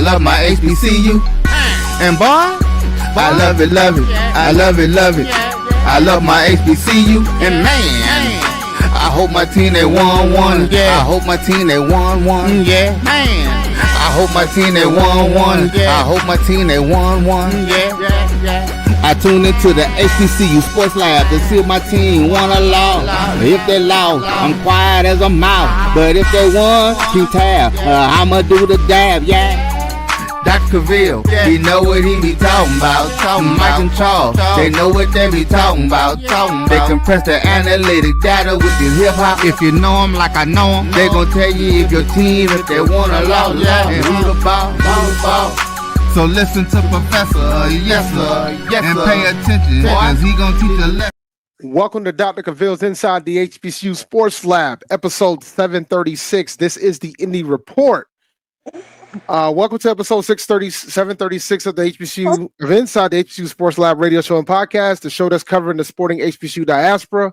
love my HBCU. And boy, I love it, love it. I love it, love it. I love my HBCU. And man, I hope my team they won one. I hope my team they won one. Yeah, man. I hope my team they won one. I hope my team they won one. I tune into the HBCU Sports Lab to see if my team won or lost. If they lost, I'm quiet as a mouse. But if they won, keep tab. I'ma do the dab, yeah. Dr. Cavil, he know what he be talking about. Mike and Charles, they know what they be talking about. They compress the analytic data with the hip hop. If you know them like I know them, they gon' tell you if your team, if they won or lost, and who the ball. So listen to Professor, yes sir, and pay attention, cause he gon' teach a lesson. Welcome to Dr. Cavil's Inside the HBCU Sports Lab, episode 736. This is the Indy Report. Welcome to episode 736 of the HBCU of Inside the HBCU Sports Lab radio show and podcast, the show that's covering the sporting HBCU diaspora,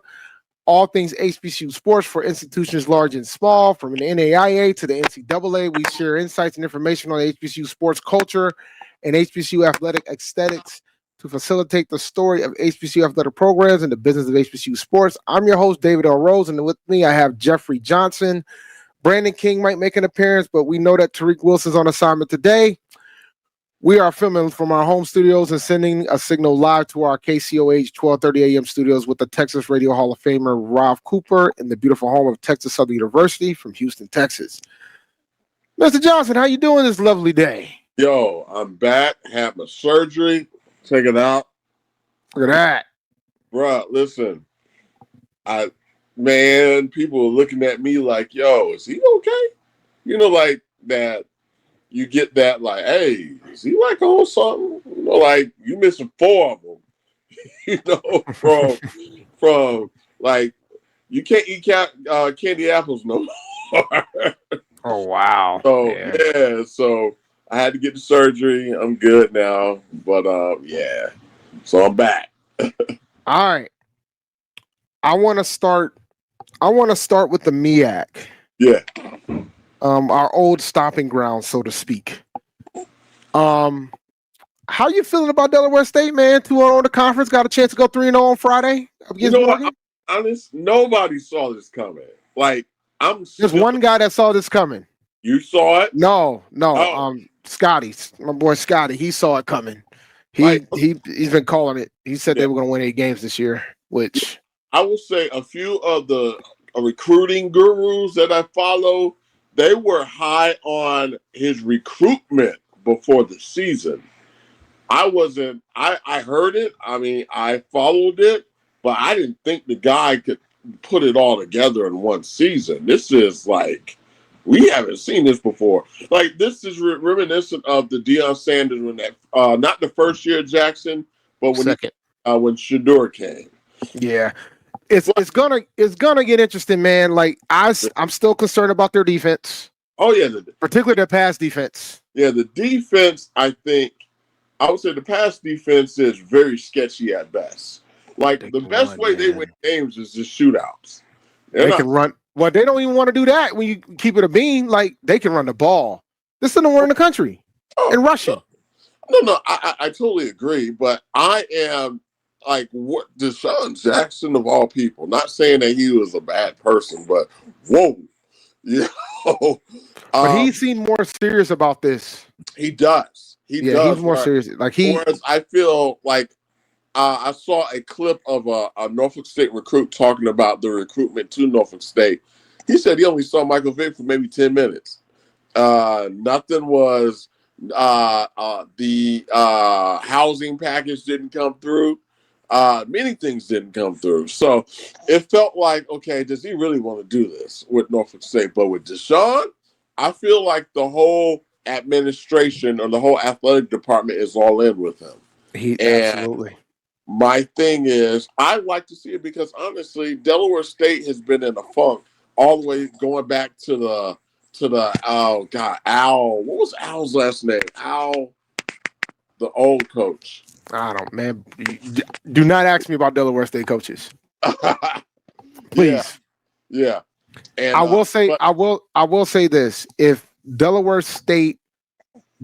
all things HBCU sports for institutions large and small, from the NAIA to the NCAA. We share insights and information on the HBCU sports culture and HBCU athletic aesthetics to facilitate the story of HBCU athletic programs and the business of HBCU sports. I'm your host, David L. Rhodes, and with me I have Jeffrey Johnson. Brandon King might make an appearance, but we know that Tariq Wilson's on assignment today. We are filming from our home studios and sending a signal live to our KCOH 1230 AM studios with the Texas Radio Hall of Famer Rob Cooper in the beautiful home of Texas Southern University from Houston, Texas. Mr. Johnson, how you doing this lovely day? Yo, I'm back. Had my surgery. Check it out. Look at that. Bruh, listen. Man, people are looking at me like, yo, is he okay? You know, like that, you get that, like, hey, is he like on something? You know, like, you missing 4 of them. You know, from like, you can't eat candy apples no more. Oh, wow. So, yeah, so I had to get the surgery. I'm good now. But, yeah, so I'm back. All right. I want to start with the MEAC. Yeah. Our old stomping ground, so to speak. How you feeling about Delaware State, man? 2-0 on the conference, got a chance to go 3-0 on Friday against Morgan? Honest, nobody saw this coming. Like, there's one guy that saw this coming. You saw it? No. Oh. Scotty, my boy Scotty, he saw it coming. He's been calling it. He said they were going to win 8 games this year, which I will say a few of the recruiting gurus that I follow, they were high on his recruitment before the season. I wasn't. I heard it. I mean, I followed it, but I didn't think the guy could put it all together in one season. This is like, we haven't seen this before. Like, this is reminiscent of the Deion Sanders when that, not the first year at Jackson, but when Shedeur came. Yeah. It's gonna get interesting, man. Like, I'm still concerned about their defense. Oh yeah, particularly their pass defense. Yeah, the defense. I would say the pass defense is very sketchy at best. Like, the best way they win games is just shootouts. They can run. Well, they don't even want to do that when you keep it a bean. Like, they can run the ball. This is the number one in the country in rushing. No, I totally agree. But I am. Like, what Deshaun Jackson of all people, not saying that he was a bad person, but whoa, you know. But he seemed more serious about this. He does. He does. He's more serious. Like, whereas I feel like I saw a clip of a Norfolk State recruit talking about the recruitment to Norfolk State. He said he only saw Michael Vick for maybe 10 minutes. Nothing was the housing package didn't come through. Many things didn't come through. So it felt like, okay, does he really want to do this with Norfolk State? But with Deshaun, I feel like the whole administration or the whole athletic department is all in with him. Absolutely. My thing is, I like to see it because, honestly, Delaware State has been in a funk all the way going back to the Al. What was Al's last name? Al, the old coach. I don't, man. Do not ask me about Delaware State coaches, please. Yeah. And I will say this: if Delaware State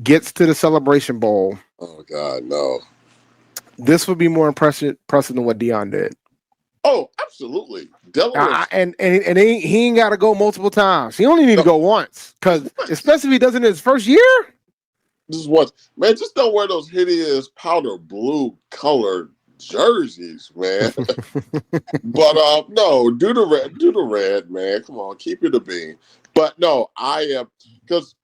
gets to the Celebration Bowl, Oh God, no. this would be more impressive than what Deion did. Oh, absolutely. Delaware. And he ain't got to go multiple times. He only need to go once, because especially if he does it in his first year. This is what, man. Just don't wear those hideous powder blue colored jerseys, man. But no, do the red, man. Come on, keep it a bean. But no, I am because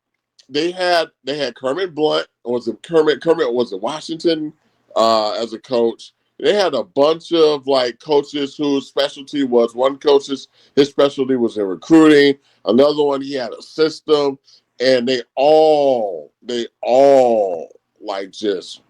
they had Kermit Blunt. Was it Kermit? Kermit was it Washington as a coach. They had a bunch of like coaches whose specialty was one coach's his specialty was in recruiting. Another one he had a system, and they all like just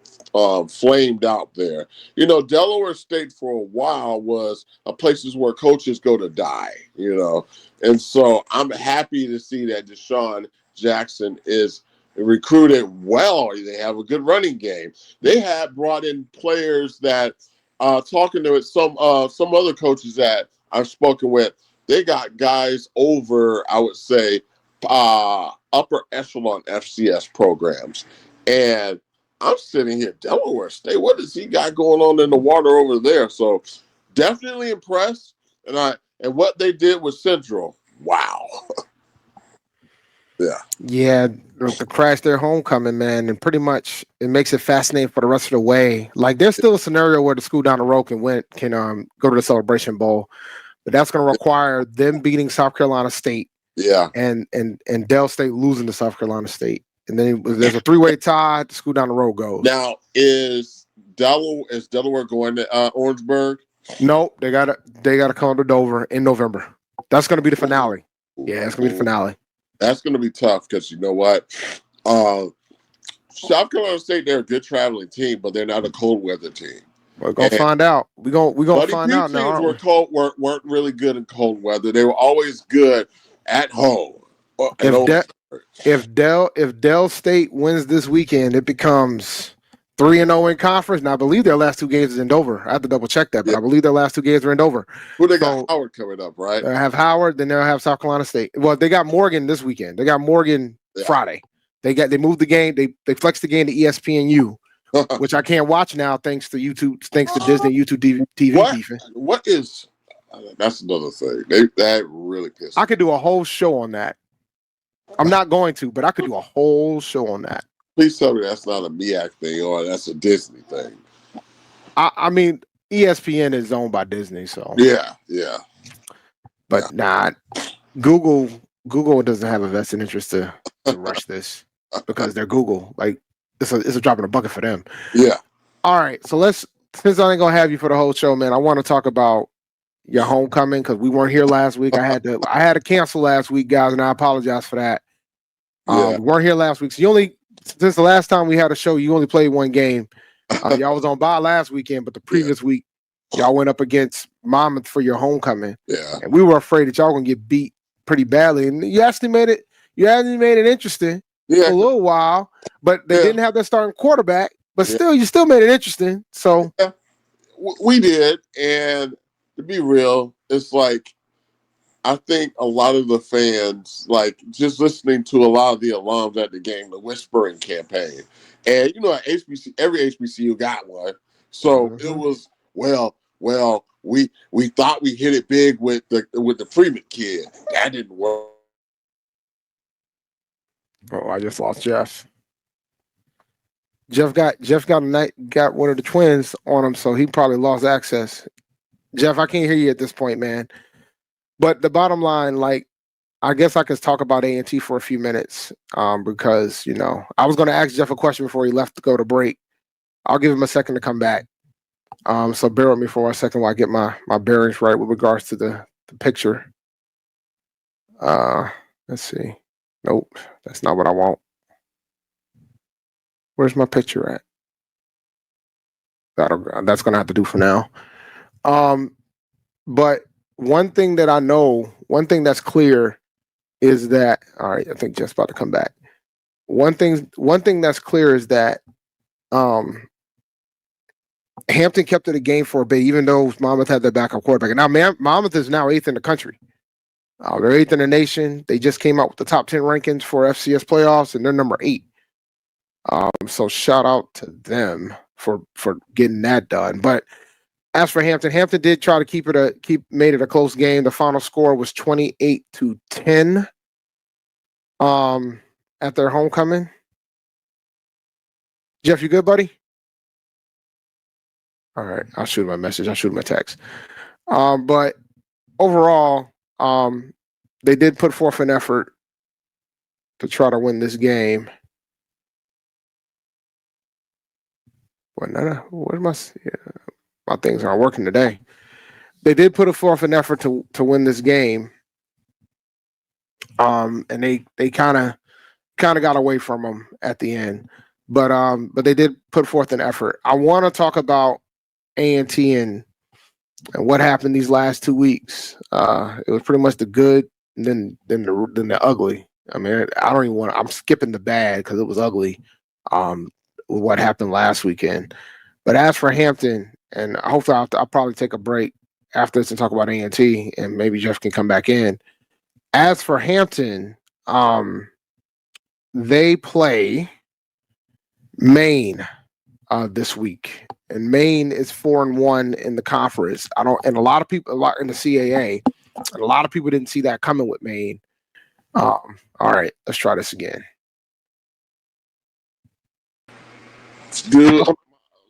flamed out there. You know, Delaware State for a while was a places where coaches go to die. You know, and so I'm happy to see that Deshaun Jackson is recruited well. They have a good running game. They had brought in players that talking to some other coaches that I've spoken with, they got guys over, I would say, upper echelon FCS programs. And I'm sitting here, Delaware State, what does he got going on in the water over there? So definitely impressed. And what they did with Central, wow. Yeah, to crash their homecoming, man, and pretty much it makes it fascinating for the rest of the way. Like, there's still a scenario where the school down the road can go to the Celebration Bowl, but that's going to require them beating South Carolina State. Yeah, and Del State losing to South Carolina State, and then there's a 3-way tie. The school down the road goes. Now is Delaware going to Orangeburg? Nope, they got to come to Dover in November. That's going to be the finale. Yeah, it's going to be the finale. That's going to be tough because you know what? South Carolina State, they're a good traveling team, but they're not a cold weather team. We're going to find out. We're going to find out now. Teams weren't really good in cold weather. They were always good at home. If Del State wins this weekend, it becomes 3-0 in conference. Now, I believe their last 2 games is in Dover. I have to double check that, but I believe their last 2 games are in Dover. Who they got? Howard coming up, right? They have Howard, then they'll have South Carolina State. Well, they got Morgan this weekend. They got Morgan Friday. They moved the game. They flexed the game to ESPNU, which I can't watch now thanks to YouTube, thanks to Disney YouTube TV. What is? That's another thing. That really pissed me. I could do a whole show on that. I'm not going to, but I could do a whole show on that. Please tell me that's not a MEAC thing or that's a Disney thing. I mean, ESPN is owned by Disney, so yeah. But nah, Google doesn't have a vested interest to rush this because they're Google. Like it's a drop in a bucket for them. Yeah. All right, so since I ain't gonna have you for the whole show, man, I want to talk about your homecoming because we weren't here last week. I had to cancel last week, guys, and I apologize for that. We weren't here last week, so since the last time we had a show, you only played 1 game. Y'all was on bye last weekend, but the previous week, y'all went up against Monmouth for your homecoming. Yeah. And we were afraid that y'all were gonna get beat pretty badly. And you actually made it interesting for a little while, but they didn't have their starting quarterback. But still, you still made it interesting. So we did, and to be real, it's like I think a lot of the fans, like just listening to a lot of the alums at the game, the whispering campaign. And you know, at every HBCU got one. So it was, well, we thought we hit it big with the Freeman kid. That didn't work. Oh, I just lost Jeff. Jeff got one of the twins on him, so he probably lost access. Jeff, I can't hear you at this point, man. But the bottom line, like, I guess I could talk about A&T for a few minutes because, you know, I was going to ask Jeff a question before he left to go to break. I'll give him a second to come back. So bear with me for 1 second while I get my bearings right with regards to the picture. Let's see. Nope, that's not what I want. Where's my picture at? That's going to have to do for now. But one thing that I know, one thing that's clear is that, all right, I think Jeff's about to come back. One thing that's clear is that Hampton kept it a game for a bit, even though Monmouth had their backup quarterback. And now Monmouth is now 8th in the country. They're 8th in the nation. They just came out with the top 10 rankings for FCS playoffs, and they're number 8. So shout out to them for getting that done. But as for Hampton, Hampton did try to made it a close game. The final score was 28-10 at their homecoming. Jeff, you good, buddy? All right, I'll shoot him a message. I'll shoot him a text. But overall, they did put forth an effort to try to win this game. Well, what am I? Yeah, my things aren't working today. They did put forth an effort to win this game, and they kind of got away from them at the end. But they did put forth an effort. I want to talk about A&T and what happened these last 2 weeks. It was pretty much the good and then the ugly. I mean, I don't even want to. I'm skipping the bad because it was ugly. With what happened last weekend. But as for Hampton, and hopefully I'll probably take a break after this and talk about A&T, and maybe Jeff can come back in. As for Hampton, they play Maine this week, and Maine is 4-1 in the conference. And a lot in the CAA, and a lot of people didn't see that coming with Maine. All right, let's try this again. Dude,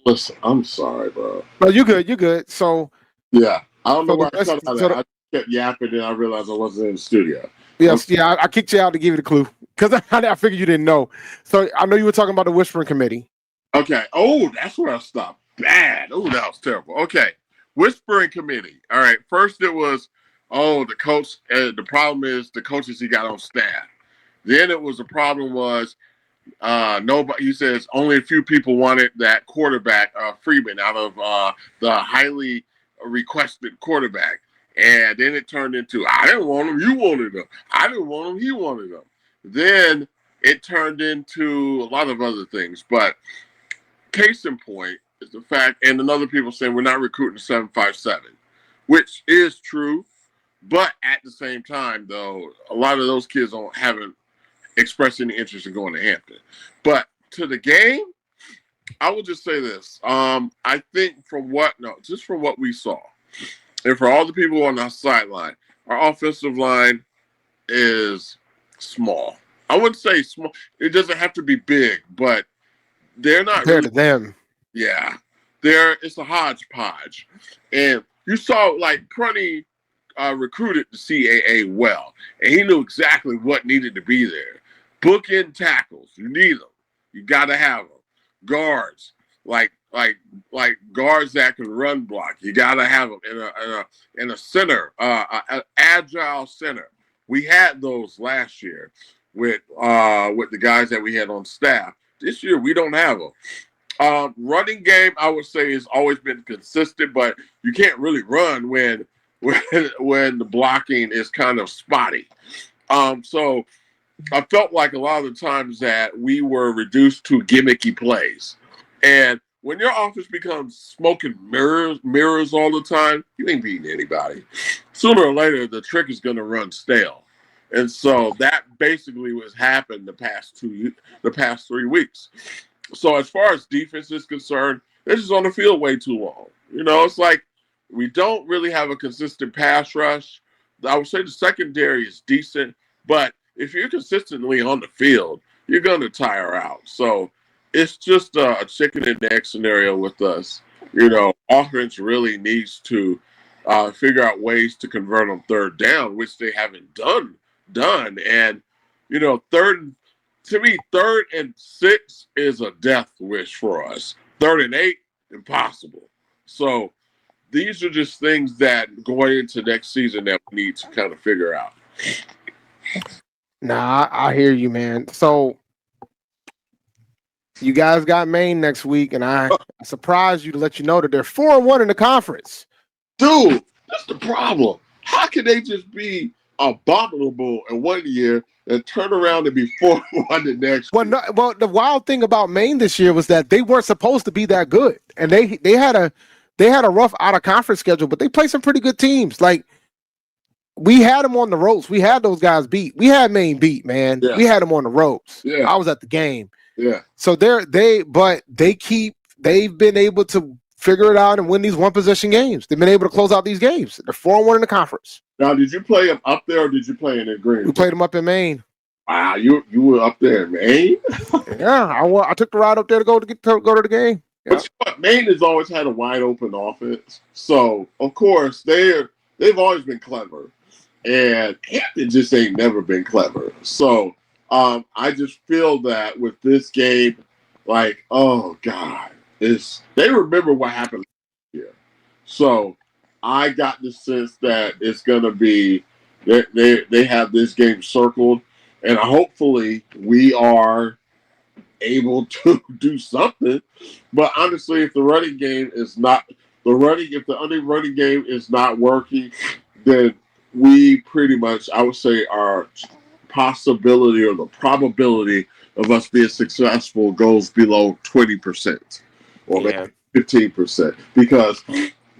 listen, I'm sorry, bro. No, you're good. So yeah, I don't know why I cut out that. I kept yapping, and I realized I wasn't in the studio. Yes, yeah, I kicked you out to give you the clue because I figured you didn't know. So I know you were talking about the Whispering Committee. Okay. Oh, that's where I stopped. Bad. Oh, that was terrible. Okay, Whispering Committee. All right. First, it was the coach. The problem is the coaches he got on staff. Then it was the problem was. Nobody. He says only a few people wanted that quarterback, Freeman, out of the highly requested quarterback, and then it turned into I didn't want him, you wanted him. I didn't want him, he wanted him. Then it turned into a lot of other things. But case in point is the fact, and another people saying we're not recruiting 757, which is true, but at the same time, though, a lot of those kids haven't express any interest in going to Hampton. But to the game, I will just say this. I think from what we saw, and for all the people on the sideline, our offensive line is small. I wouldn't say small. It doesn't have to be big, but they're not compared to them. Yeah. It's a hodgepodge. And you saw like Prunty recruited the CAA well, and he knew exactly what needed to be there. Bookend tackles, you need them. You got to have them. Guards, like guards that can run block, you got to have them in a center, an agile center. We had those last year with the guys that we had on staff. This year we don't have them. Running game, I would say, has always been consistent, but you can't really run when the blocking is kind of spotty. So I felt like a lot of the times that we were reduced to gimmicky plays. And when your offense becomes smoke and mirrors all the time, you ain't beating anybody. Sooner or later, the trick is going to run stale. And so that basically was happened the past 3 weeks. So as far as defense is concerned, this is on the field way too long. It's like we don't really have a consistent pass rush. I would say the secondary is decent, but if you're consistently on the field, you're going to tire out. So it's just a chicken and egg scenario with us. Offense really needs to figure out ways to convert on third down, which they haven't done. And, third and 6 is a death wish for us. 3rd and 8, impossible. So these are just things that going into next season that we need to kind of figure out. Nah, I hear you, man. So you guys got Maine next week, and I surprised you to let you know that they're 4-1 in the conference. Dude, that's the problem. How can they just be abominable in 1 year and turn around and be 4-1 the next year? Well, the wild thing about Maine this year was that they weren't supposed to be that good, and they had a rough out of conference schedule, but they played some pretty good teams. Like we had them on the ropes. We had those guys beat. We had Maine beat, man. Yeah. We had them on the ropes. Yeah. I was at the game. Yeah. So they've been able to figure it out and win these one possession games. They've been able to close out these games. They're 4-1 in the conference. Now, did you play them up there or did you play in Green? We played them up in Maine. Wow, you were up there in Maine? Yeah, I took the ride up there to go to the game. Yeah. But you know what? Maine has always had a wide open offense. So, of course, they've always been clever. And Hampton just ain't never been clever. So, I just feel that with this game, like, oh, God, they remember what happened last year. So, I got the sense that it's going to be, they have this game circled. And hopefully we are able to do something. But honestly, if the running game is not if the running game is not working, then we pretty much, I would say, our possibility or the probability of us being successful goes below 20% or maybe 15% because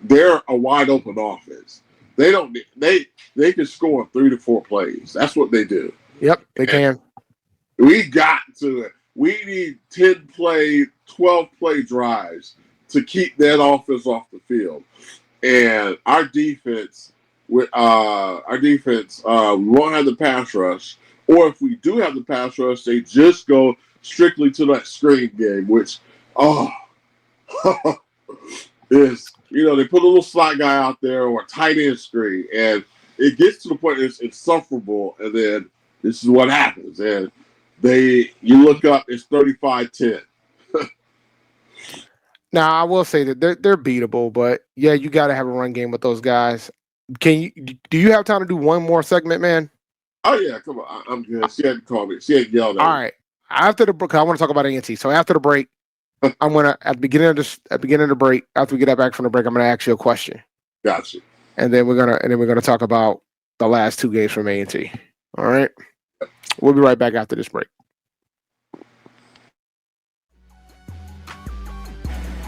they're a wide open offense. They can score 3 to 4 plays. That's what they do. Yep, they can. We need 10 play, 12 play drives to keep that offense off the field. And our defense won't have the pass rush. Or if we do have the pass rush, they just go strictly to that screen game, which is, they put a little slot guy out there or a tight end screen, and it gets to the point it's insufferable, and then this is what happens. And you look up, it's 35-10. Now, I will say that they're beatable, but yeah, you got to have a run game with those guys. Do you have time to do one more segment, man? Oh yeah, come on, I'm good. She had to call me. She had yelled at me. All right, after the break, I want to talk about A&T. So after the break, I'm gonna at the beginning of the break, after we get back from the break, I'm gonna ask you a question. Gotcha. And then we're gonna talk about the last 2 games from A&T. All right. We'll be right back after this break.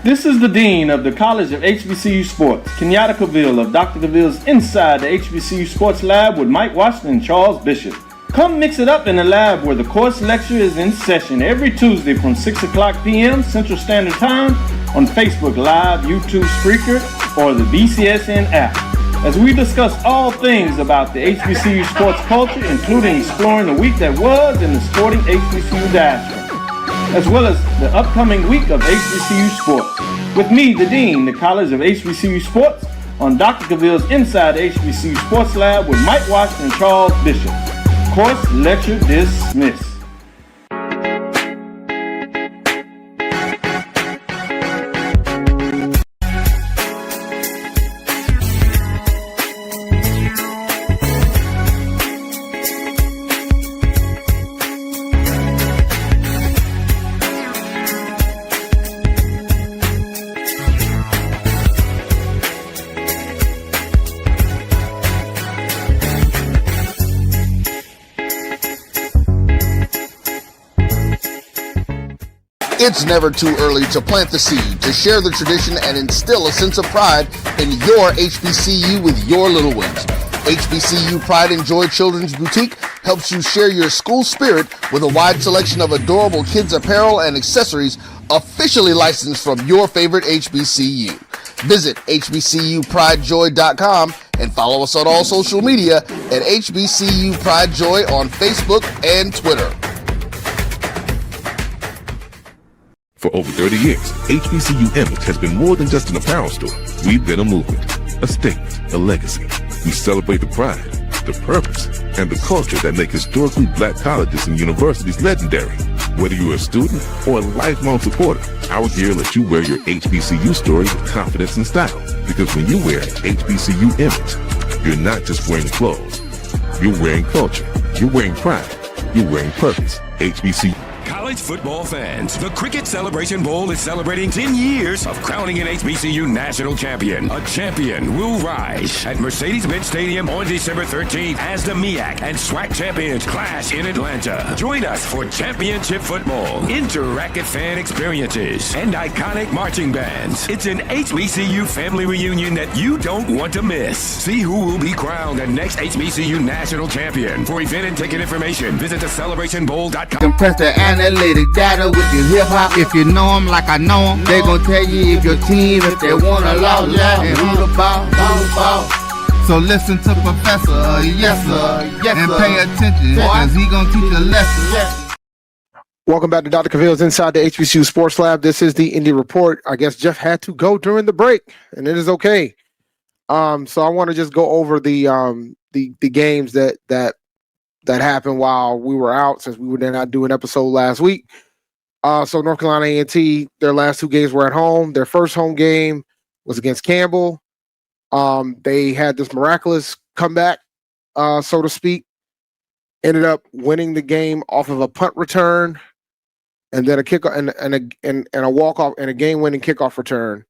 This is the Dean of the College of HBCU Sports, Kenyatta Cavil of Dr. Cavil's Inside the HBCU Sports Lab with Mike Washington and Charles Bishop. Come mix it up in the lab where the course lecture is in session every Tuesday from 6 o'clock p.m. Central Standard Time on Facebook Live, YouTube Spreaker, or the BCSN app. As we discuss all things about the HBCU sports culture, including exploring the week that was in the sporting HBCU diaspora, as well as the upcoming week of HBCU sports. With me, the Dean, the College of HBCU Sports, on Dr. Cavil's Inside the HBCU Sports Lab with Mike Washington and Charles Bishop. Course lecture dismissed. It's never too early to plant the seed, to share the tradition, and instill a sense of pride in your HBCU with your little ones. HBCU Pride and Joy Children's Boutique helps you share your school spirit with a wide selection of adorable kids apparel and accessories officially licensed from your favorite HBCU. Visit hbcupridejoy.com and follow us on all social media at HBCU Pride Joy on Facebook and Twitter. For over 30 years, HBCU Image has been more than just an apparel store. We've been a movement, a statement, a legacy. We celebrate the pride, the purpose, and the culture that make historically black colleges and universities legendary. Whether you're a student or a lifelong supporter, our gear lets you wear your HBCU story with confidence and style. Because when you wear HBCU Image, you're not just wearing clothes. You're wearing culture. You're wearing pride. You're wearing purpose. HBCU. College football fans, the Cricket Celebration Bowl is celebrating 10 years of crowning an HBCU national champion. A champion will rise at Mercedes-Benz Stadium on December 13th as the MEAC and SWAC champions clash in Atlanta. Join us for championship football, interactive fan experiences, and iconic marching bands. It's an HBCU family reunion that you don't want to miss. See who will be crowned the next HBCU national champion. For event and ticket information, visit thecelebrationbowl.com. Compress the analytics analytic data with your hip hop. If you know them like I know them, they gon' tell you if your team, if they wanna lose, and who the ball. So listen to Professor, yes sir, and pay attention, cause he gon' teach a lesson. Welcome back to Dr. Cavil's Inside the HBCU Sports Lab. This is the Indy Report. I guess Jeff had to go during the break, and it is okay. So I want to just go over the games that happened while we were out, since we did not do an episode last week. So North Carolina A&T, their last two games were at home. Their first home game was against Campbell. They had this miraculous comeback, so to speak. Ended up winning the game off of a punt return, and then a kick and a walk off and a game-winning kickoff return.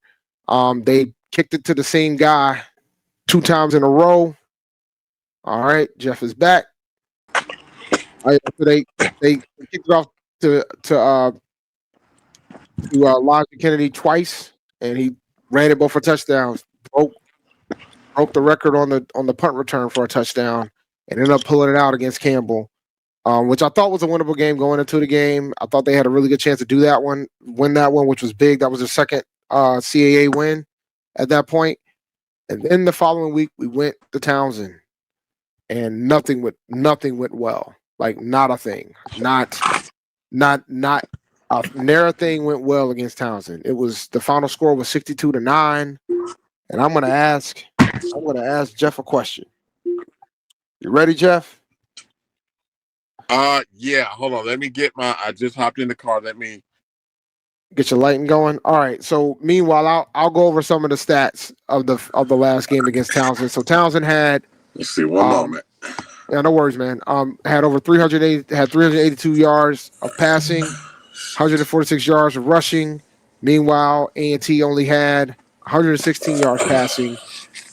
They kicked it to the same guy 2 times in a row. All right, Jeff is back. So they kicked it off to Elijah Kennedy twice, and he ran it both for touchdowns. Broke the record on the punt return for a touchdown, and ended up pulling it out against Campbell, which I thought was a winnable game going into the game. I thought they had a really good chance to win that one, which was big. That was their second CAA win at that point. And then the following week, we went to Townsend, and nothing went well. Like, not a thing. Not a narrow thing went well against Townsend. The final score was 62-9, and I'm gonna ask Jeff a question. You ready, Jeff? Yeah. Hold on. Let me get I just hopped in the car. Let me get your lighting going. All right. So meanwhile, I'll go over some of the stats of the last game against Townsend. So Townsend had. Let's see. One moment. Yeah, no worries, man. Had over 382 yards of passing, 146 yards of rushing. Meanwhile, A&T only had 116 yards passing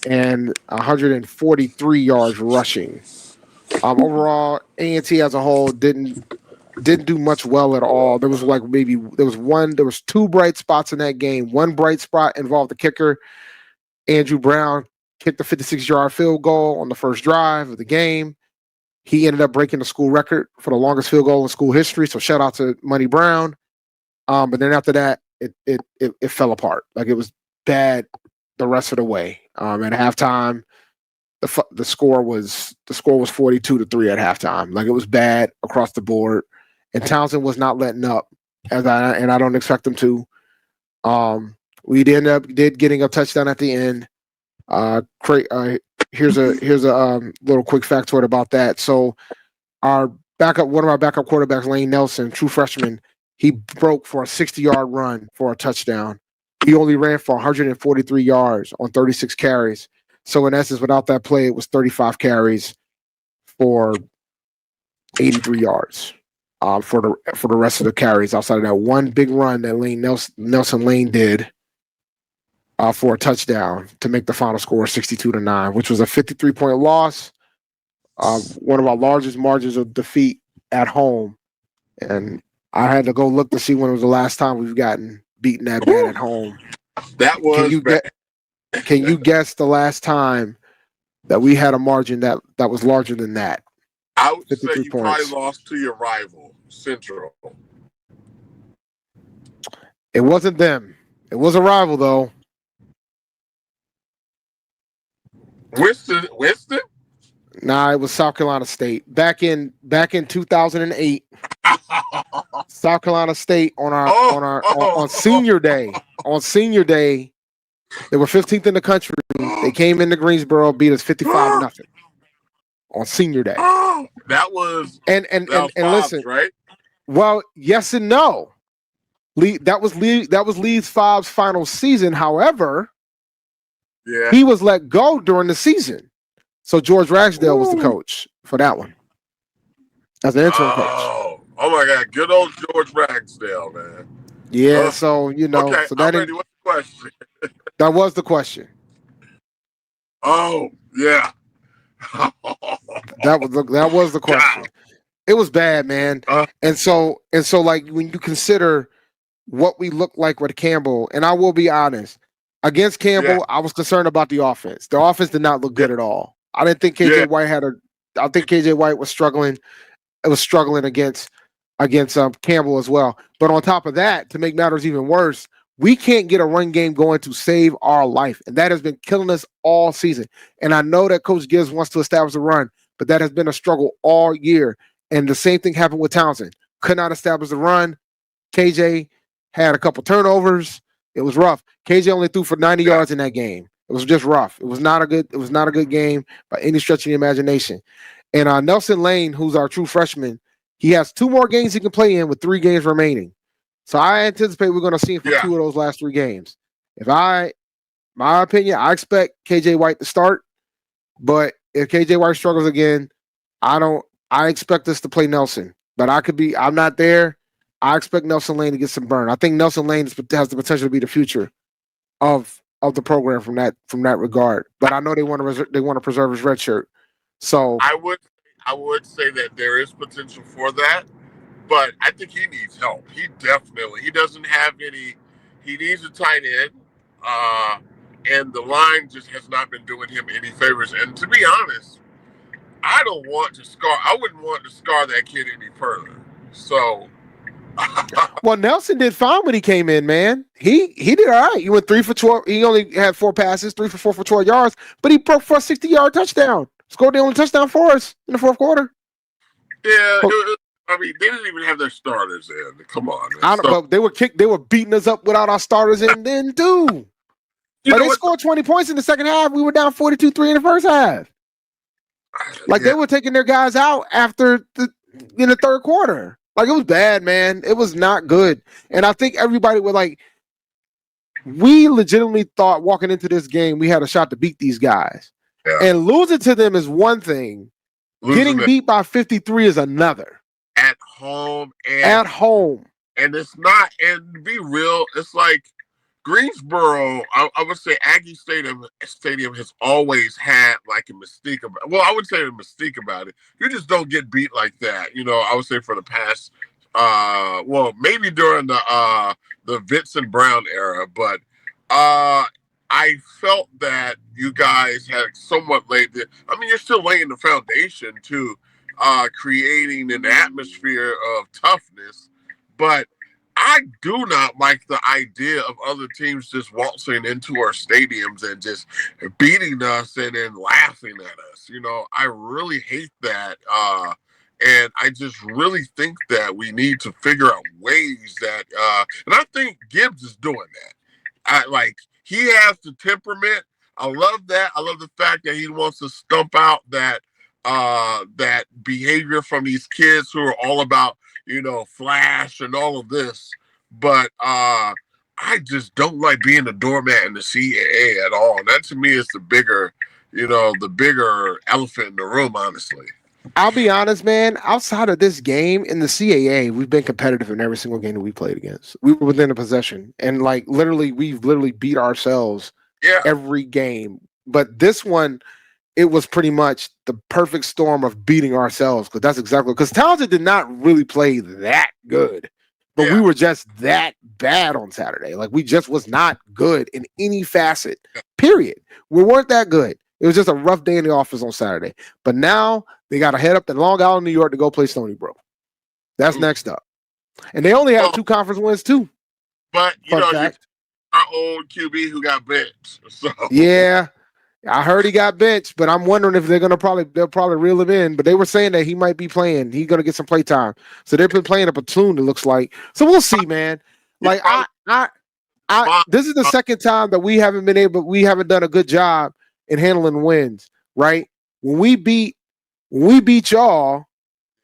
and 143 yards rushing. Overall, A&T as a whole didn't do much well at all. There was 2 bright spots in that game. One bright spot involved the kicker, Andrew Brown, kicked the 56-yard field goal on the first drive of the game. He ended up breaking the school record for the longest field goal in school history. So shout out to Money Brown. But then after that, it fell apart. Like, it was bad the rest of the way. At halftime, the score was 42-3 at halftime. Like, it was bad across the board, and Townsend was not letting up, and I don't expect them to. We did getting a touchdown at the end. Here's a little quick factoid about that. So one of our backup quarterbacks, Lane Nelson, true freshman, he broke for a 60-yard run for a touchdown. He only ran for 143 yards on 36 carries. So in essence, without that play, it was 35 carries for 83 yards for the rest of the carries outside of that one big run that Nelson Lane did for a touchdown to make the final score 62-9, which was a 53-point loss, one of our largest margins of defeat at home. And I had to go look to see when it was the last time we've gotten beaten that bad at home. That was bad. Can you guess the last time that we had a margin that was larger than that? I would say you points. probably lost to your rival, Central. It wasn't them. It was a rival, though. Winston? Nah, it was South Carolina State. Back in 2008, South Carolina State on senior day. On senior day, they were 15th in the country. They came into Greensboro, beat us 55-0 on senior day. That was and listen, right? Well, yes and no. That was Lee's Fob's final season. However, he was let go during the season. So George Ragsdale was the coach for that one as an interim coach. Oh my God, good old George Ragsdale, man. Yeah, so okay, so that I'm ready. What's the question? That was the question. Oh yeah, that was the question. God. It was bad, man. And so like when you consider what we look like with Campbell, and I will be honest, against Campbell, I was concerned about the offense. The offense did not look good at all. I didn't think KJ White I think KJ White was struggling. It was struggling against against Campbell as well. But on top of that, to make matters even worse, we can't get a run game going to save our life. And that has been killing us all season. And I know that Coach Gibbs wants to establish a run, but that has been a struggle all year. And the same thing happened with Townsend. Could not establish the run. KJ had a couple turnovers. It was rough. KJ only threw for 90 yards in that game. It was just rough. It was not a good game by any stretch of the imagination. And Nelson Lane, who's our true freshman, he has 2 more games he can play in with 3 games remaining. So I anticipate we're going to see him for 2 of those last 3 games. My opinion, I expect KJ White to start, but if KJ White struggles again, I expect us to play Nelson. But I'm not there. I expect Nelson Lane to get some burn. I think Nelson Lane has the potential to be the future of the program from that regard. But I know they want to preserve his red shirt. So I would say that there is potential for that, but I think he needs help. He doesn't have any. He needs a tight end, and the line just has not been doing him any favors. And to be honest, I wouldn't want to scar that kid any further. So. Well, Nelson did fine when he came in, man. He did all right. He went 3 for 12. He only had 4 passes, 3 for 4 for 12 yards, but he broke for a 60-yard touchdown. Scored the only touchdown for us in the 4th quarter. Yeah, I mean, they didn't even have their starters in. Come on, man. But they were beating us up without our starters in then too. But they scored 20 points in the second half. We were down 42-3 in the first half. They were taking their guys out after in the 3rd quarter. Like, it was bad, man. It was not good. And I think everybody we legitimately thought walking into this game, we had a shot to beat these guys. Yeah. And losing to them is one thing. Getting beat by 53 is another. At home. And it's not, and to be real, it's like Greensboro, I would say Aggie Stadium has always had like a mystique about. Well, I would say a mystique about it. You just don't get beat like that. I would say for the past, maybe during the Vincent Brown era, but I felt that you guys had somewhat laid you're still laying the foundation to creating an atmosphere of toughness, but I do not like the idea of other teams just waltzing into our stadiums and just beating us and then laughing at us. I really hate that. And I just really think that we need to figure out ways that, and I think Gibbs is doing that. He has the temperament. I love that. I love the fact that he wants to stump out that behavior from these kids who are all about, flash and all of this. But I just don't like being a doormat in the CAA at all. And that to me is the bigger elephant in the room, honestly. I'll be honest, man. Outside of this game in the CAA, we've been competitive in every single game that we played against. We were within a possession. And we've beat ourselves every game. But this one, it was pretty much the perfect storm of beating ourselves, because Townsend did not really play that good, but we were just that bad on Saturday. We just was not good in any facet, period. We weren't that good. It was just a rough day in the office on Saturday. But now they got to head up to Long Island, New York to go play Stony Brook. That's next up. And they only have 2 conference wins too. But, our old QB who got benched. So. Yeah. I heard he got benched, but I'm wondering if they'll probably reel him in. But they were saying that he might be playing. He's gonna get some play time. So they've been playing a platoon, it looks like. So we'll see, man. This is the second time that we haven't done a good job in handling wins, right? When we beat y'all,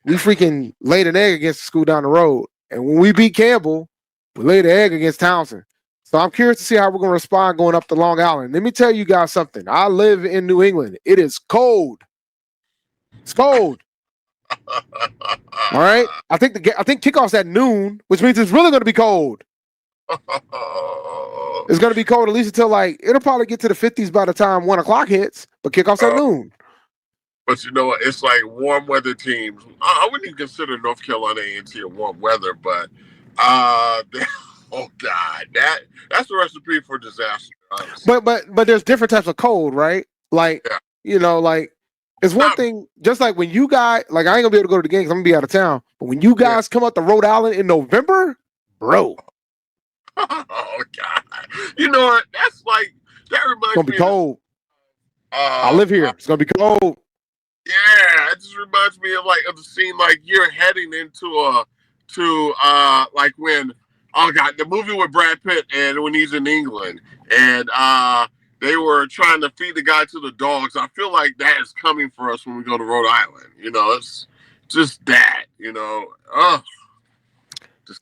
we freaking laid an egg against the school down the road. And when we beat Campbell, we laid an egg against Townsend. So I'm curious to see how we're going to respond going up to Long Island. Let me tell you guys something. I live in New England. It is cold. It's cold. All right. I think kickoff's at noon, which means it's really going to be cold. It's going to be cold at least until it'll probably get to the 50s by the time 1 o'clock hits, but kickoff's at noon. But it's like warm weather teams. I wouldn't even consider North Carolina A&T a warm weather, but oh God, that's a recipe for disaster. Honestly. But there's different types of cold, right? It's one thing, just like when you guys, like I ain't gonna be able to go to the game because I'm gonna be out of town. But when you guys come out to Rhode Island in November, bro, Oh God! You know what? That's like that it's reminds gonna be me. cold. I live here. It's gonna be cold. Yeah, it just reminds me of the scene you're heading into like when the movie with Brad Pitt and when he's in England and they were trying to feed the guy to the dogs. I feel like that is coming for us when we go to Rhode Island. It's just that.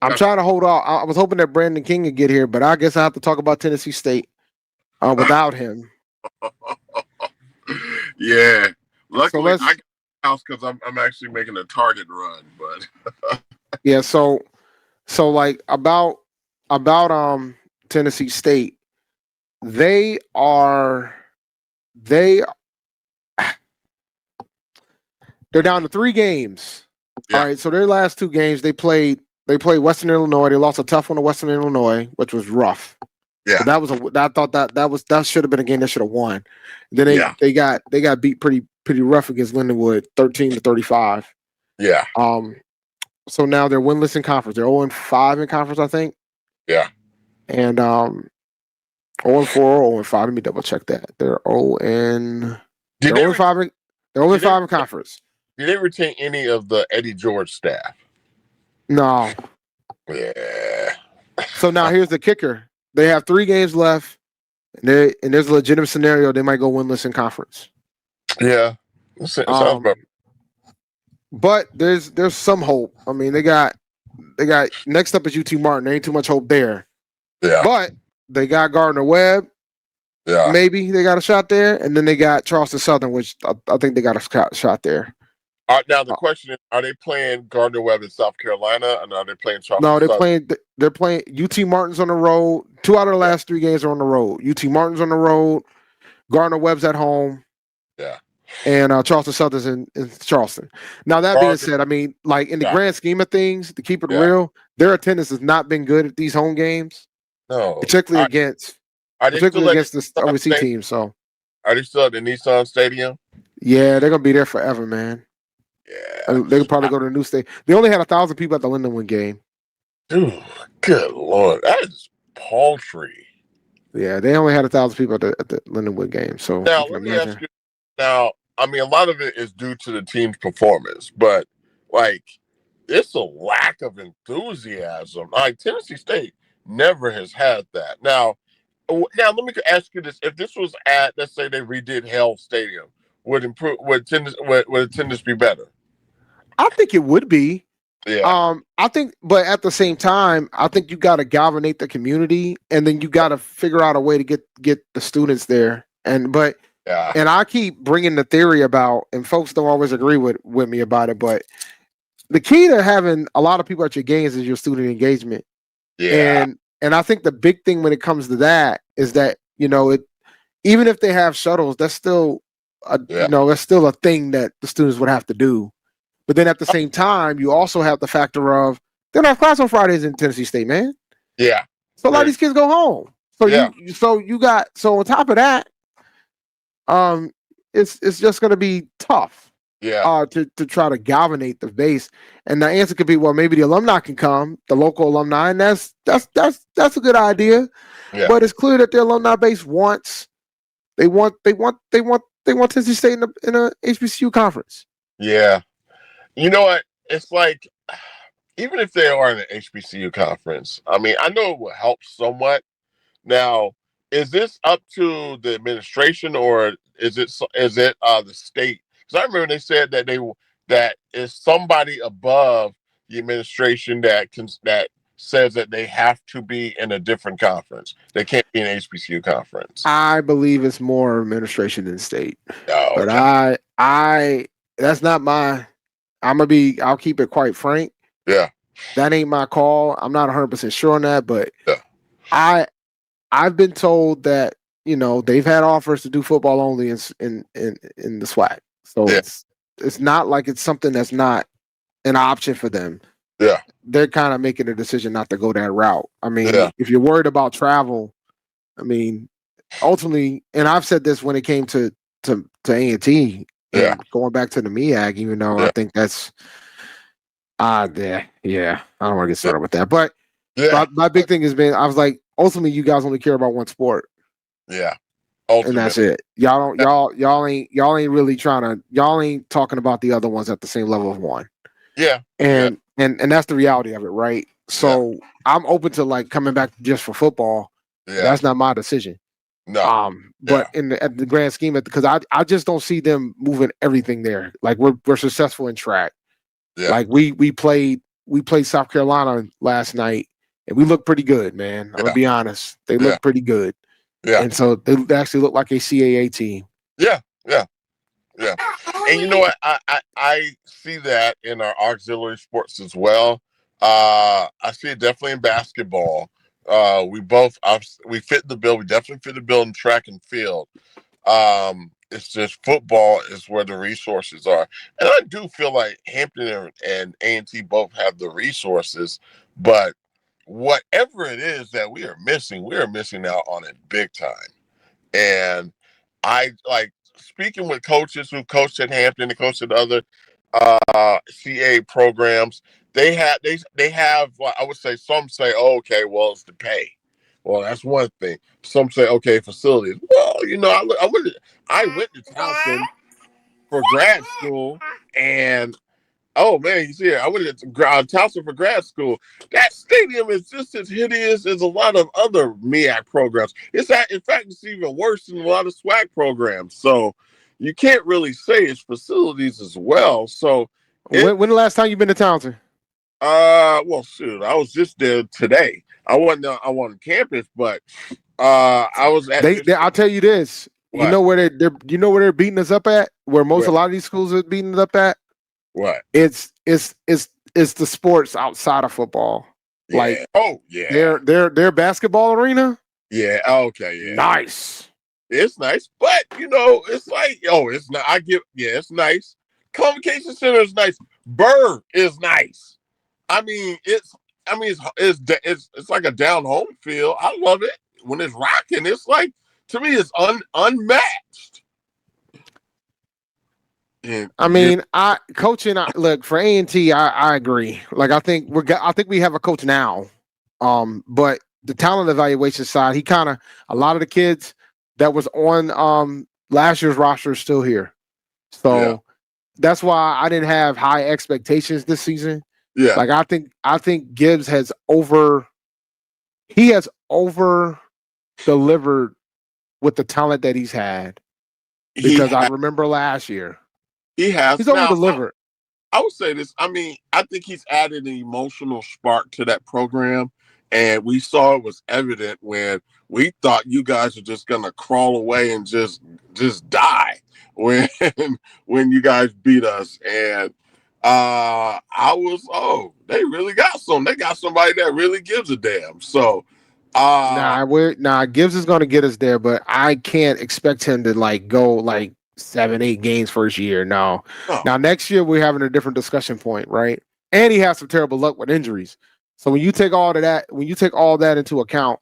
I'm trying to hold off. I was hoping that Brandon King would get here, but I guess I have to talk about Tennessee State without him. Yeah. Luckily, So I got a house because I'm actually making a Target run, but yeah. So like about Tennessee State, they're down to 3 games. Yeah. All right. So their last 2 games they played Western Illinois. They lost a tough one to Western Illinois, which was rough. Yeah. So I thought that should have been a game they should have won. Then they got beat pretty rough against Lindenwood, 13-35. Yeah. So now they're winless in conference. They're 0-5 in conference, I think. Yeah. And 0-4 or 0-5. Let me double check that. They're 0-5. They're 0-5 in conference. Did they retain any of the Eddie George staff? No. Yeah. So now here's the kicker. They have 3 games left, and there's a legitimate scenario they might go winless in conference. Yeah. Sounds about. But there's some hope. I mean, they got next up is UT Martin. There ain't too much hope there. Yeah. But they got Gardner Webb. Yeah. Maybe they got a shot there, and then they got Charleston Southern, which I think they got a shot there. Now the question is: are they playing Gardner Webb in South Carolina, and are they playing Charleston? No, Southern? they're playing. UT Martin's on the road. 2 out of the last 3 games are on the road. UT Martin's on the road. Gardner Webb's at home. Yeah. And Charleston Southern's in Charleston. Now that being said, I mean, like in the grand scheme of things, to keep it real, their attendance has not been good at these home games. No, particularly against this overseas team. So, are they still at the Nissan Stadium? Yeah, they're gonna be there forever, man. Yeah, they could probably go to the new state. They only had 1,000 people at the Lindenwood game. Dude, good Lord, that is paltry. Yeah, they only had 1,000 people at the Lindenwood game. So now let me ask you. Now, I mean, a lot of it is due to the team's performance, but it's a lack of enthusiasm. Tennessee State never has had that. Now, let me ask you this: if this was at, let's say, they redid Hell Stadium, would attendance be better? I think it would be. Yeah. I think, but at the same time, I think you got to galvanate the community, and then you got to figure out a way to get the students there. And I keep bringing the theory about, and folks don't always agree with me about it, but the key to having a lot of people at your games is your student engagement. Yeah. And I think the big thing when it comes to that is that, even if they have shuttles, that's still that's still a thing that the students would have to do. But then at the same time, you also have the factor of they don't have class on Fridays in Tennessee State, man. Yeah. So a lot of these kids go home. So on top of that, it's just going to be tough. Yeah. To try to galvanate the base, and the answer could be, well, maybe the alumni can come, the local alumni, and that's a good idea. Yeah. But it's clear that the alumni base wants Tennessee State in a HBCU conference. Yeah. You know what? It's like, even if they are in an HBCU conference, I mean, I know it will help somewhat. Now, is this up to the administration or is it the state? Because I remember they said that is somebody above the administration that says that they have to be in a different conference. They can't be in an HBCU conference. I believe it's more administration than state. Oh, but okay. I that's not my. I'll keep it quite frank. Yeah. That ain't my call. I'm not 100% sure on that, but yeah. I've been told that, they've had offers to do football only in the SWAC. So it's not like it's something that's not an option for them. Yeah. They're kind of making a decision not to go that route. I mean, if you're worried about travel, I mean, ultimately, and I've said this when it came to A&T, and going back to the MEAG, even though I think that's I don't want to get started with that. But my big thing has been I was like, ultimately, you guys only care about one sport. Yeah. And that's it. Y'all ain't really y'all ain't talking about the other ones at the same level of one. Yeah. And that's the reality of it, right? So I'm open to like coming back just for football. Yeah. That's not my decision. No. But at the grand scheme of because I just don't see them moving everything there. Like we're successful in track. Yeah. Like we played South Carolina last night and we looked pretty good, man. I'm gonna be honest. They look pretty good. Yeah. And so they actually look like a CAA team. Yeah. And you know what? I see that in our auxiliary sports as well. I see it definitely in basketball. We fit the bill. We definitely fit the bill in track and field. It's just football is where the resources are. And I do feel like Hampton and A&T both have the resources, but whatever it is that we are missing out on it big time. And I like speaking with coaches who coached at Hampton and coached at other CA programs. They have well, I would say some say, oh, okay, well, it's the pay. Well, that's one thing. Some say, okay, facilities. Well, you know, I went to Towson for grad school, and oh man, you see, I went to Towson for grad school. That stadium is just as hideous as a lot of other MEAC programs. In fact, it's even worse than a lot of SWAC programs. So you can't really say it's facilities as well. So when the last time you've been to Towson? Well, shoot, I was just there today. I wasn't on campus, but I was at. I'll tell you this. What? You know where they're beating us up at? Where a lot of these schools are beating us up at? What? It's the sports outside of football. Yeah. Like their basketball arena. Yeah. Okay. Yeah. Nice. It's nice, but you know, it's like it's not. It's nice. Convocation Center is nice. Burr is nice. I mean, it's like a down home feel. I love it when it's rocking. It's like to me, it's unmatched. And, I mean, look for A&T. I agree. Like I think we have a coach now, but the talent evaluation side, a lot of the kids that was on last year's roster is still here, so that's why I didn't have high expectations this season. Yeah, like I think Gibbs has over delivered with the talent that he's had because I remember last year. He's over delivered. I would say this. I mean, I think he's added an emotional spark to that program, and we saw it was evident when we thought you guys were just gonna crawl away and just die when you guys beat us. And I was, they really got some. They got somebody that really gives a damn. So. Gibbs is going to get us there, but I can't expect him to go 7-8 games first year. No. Now next year we're having a different discussion point, right? And he has some terrible luck with injuries. So when you take all that into account,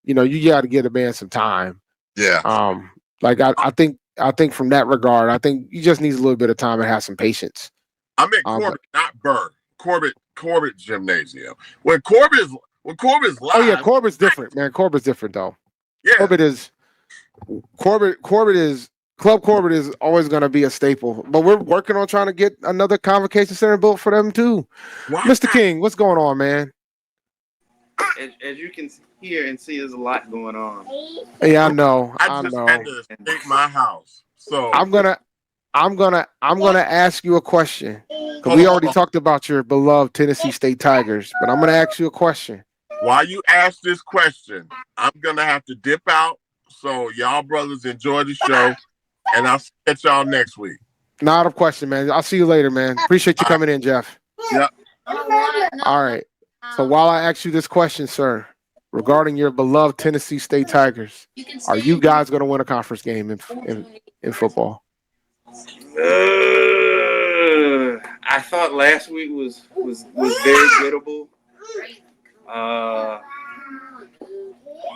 you got to give a man some time. Yeah. I think from that regard, I think he just needs a little bit of time and have some patience. I meant Corbett, not Burr. Corbett Gymnasium. When Corbett's live. Oh yeah, Corbett's different, man. Corbett's different though. Yeah. Corbett is Club Corbett is always going to be a staple, but we're working on trying to get another convocation center built for them too. Wow. Mr. King, what's going on, man? As you can hear and see, there's a lot going on. Yeah, I know. I just had to escape my house, so I'm gonna ask you a question. We already talked about your beloved Tennessee State Tigers, but I'm gonna ask you a question. While you ask this question, I'm gonna have to dip out. So y'all brothers enjoy the show, and I'll catch y'all next week. Not a question, man. I'll see you later, man. Appreciate you coming in, Jeff. Yep. All right. So while I ask you this question, sir, regarding your beloved Tennessee State Tigers, are you guys going to win a conference game in football? I thought last week was very gettable.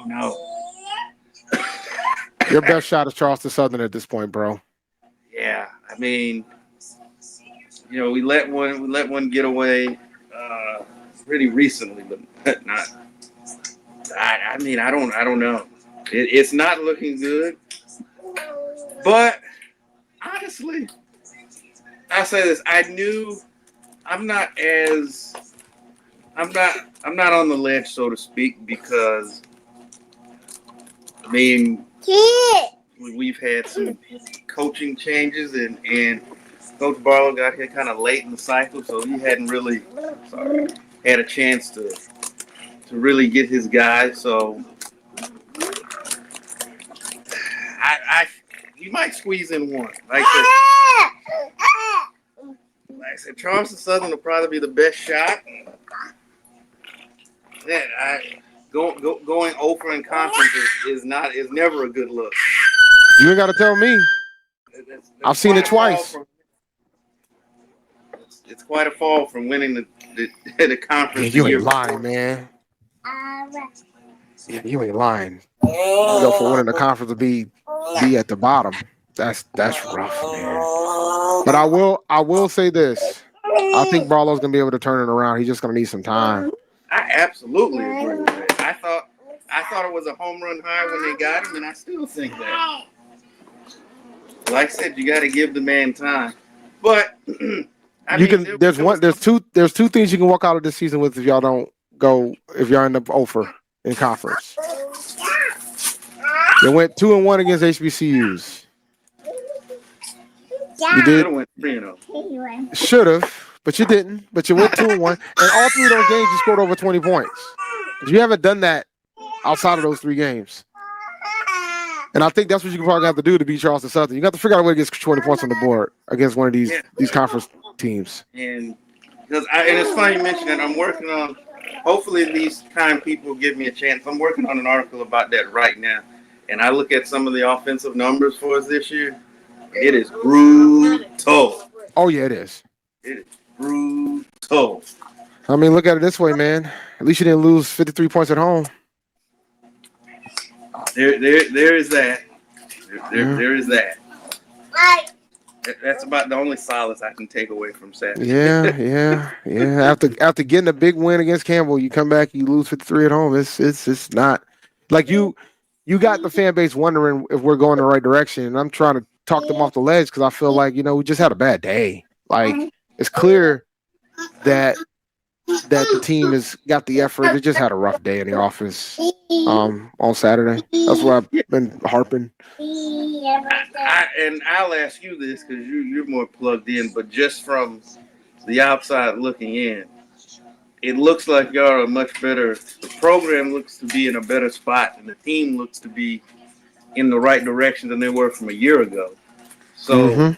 No. Your best shot is Charleston Southern at this point, bro. Yeah, I mean, we let one get away pretty recently, but not. I mean, I don't know. It's not looking good. But honestly, I say this: I'm not on the ledge, so to speak, because I mean, we've had some coaching changes, and Coach Barlow got here kind of late in the cycle, so he hadn't really had a chance to really get his guys. So you might squeeze in one. Like I said, Charleston Southern will probably be the best shot. Yeah, going over in conference is never a good look. You ain't got to tell me. I've seen it twice. It's quite a fall from winning the conference. Yeah, you ain't lying, man. Yeah, you ain't lying. You go for winning the conference to be at the bottom. That's rough, man. But I will say this. I think Barlow's gonna be able to turn it around. He's just gonna need some time. I absolutely agree with that. I thought it was a home run high when they got him, and I still think that. Like I said, you got to give the man time. But there's two things you can walk out of this season with if y'all end up over in conference. They went 2-1 against HBCUs. You did. Went 3-0. Should have, but you didn't. But you went 2-1, and all three of those games you scored over 20 points. You haven't done that outside of those three games. And I think that's what you probably have to do to beat Charleston Southern. You got to figure out a way to get 20 points on the board against one of these conference teams. And it's funny you mention that. I'm working on. Hopefully, these kind people give me a chance. I'm working on an article about that right now, and I look at some of the offensive numbers for us this year. It is brutal. Oh yeah, it is. It is brutal. I mean, look at it this way, man. At least you didn't lose 53 points at home. There is that. There is that. That's about the only solace I can take away from Saturday. Yeah. After getting a big win against Campbell, you come back, you lose 53 at home. It's not like you got the fan base wondering if we're going the right direction. And I'm trying to talk them off the ledge because I feel like we just had a bad day. Like it's clear that the team has got the effort. It just had a rough day in the office on Saturday. That's why I've been harping. And I'll ask you this because you're more plugged in, but just from the outside looking in, it looks like y'all are much better. The program looks to be in a better spot, and the team looks to be in the right direction than they were from a year ago. So,